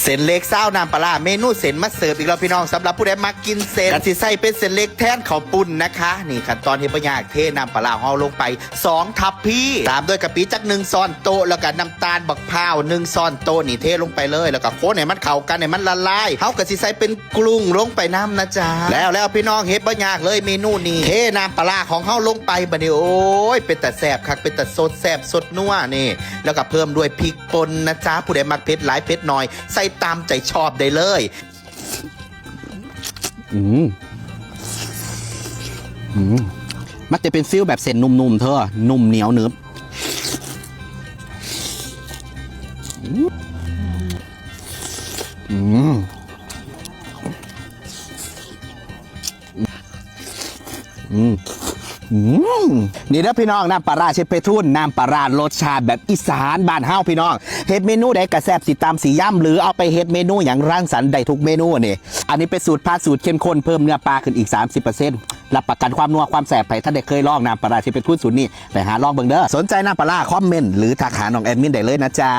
เส้นเล็กเศร้าน้ำปลาเมนูเส้นมาเสิร์ฟอีกแล้วพี่น้องสำหรับผู้ใดมากินเส้นกันสิใส่เป็นเส้นเล็กแทนข้าวปุ้นนะคะนี่ขั้นตอนที่ประยากเทน้ำปลาเอาลงไป2 ทัพพี่ตามด้วยกะปิจัก1 ช้อนโต๊ะแล้วก็น้ำตาลบักพร้าว1 ช้อนโต๊ะนี่เทลงไปเลยแล้วก็โคนให้มันเข้ากันให้มันละลายเฮาก็สิใส่เป็นกรุงลงไปน้ำนะจ๊ะแล้วพี่น้องเฮ็ดบ่ยากเลยเมนูนี้เทน้ำปลาของเฮาลงไปบัดนี้โอ้ยเป็นแต่แซ่บคักเป็นแต่สดแซ่บสดนัวนี่แล้วก็เพิ่มด้วยพริกป่นนะจ๊ะผู้ใดมักเผ็ดหลายเผ็ดน้อยใส่ตามใจชอบได้เลยมันจะเป็นฟิลแบบเส้นนุ่มๆเธอนุ่มเหนียวเนื้อนี่นะพี่น้องน้ำปลาร้าเชฟเพทุนน้ำปลาร้ารสชาติแบบอีสานบ้านเฮาพี่น้องเฮ็ดเมนูใดกระแซบสิตามสีย่ำหรือเอาไปเฮ็ดเมนูอย่างร่างสรรค์ได้ทุกเมนูนี่อันนี้เป็นสูตรพาสูตรเข้มข้นเพิ่มเนื้อปลาขึ้นอีก 30%รับประกันความนัวความแสบไปถ้าได้เคยลองน้ำปลาร้าเชฟเพทุนสูตรนี้ไปหาลองเบิ่งเด้อสนใจน้ำปลาร้าคอมเมนต์หรือทักหาน้องแอดมินได้เลยนะจ๊ะ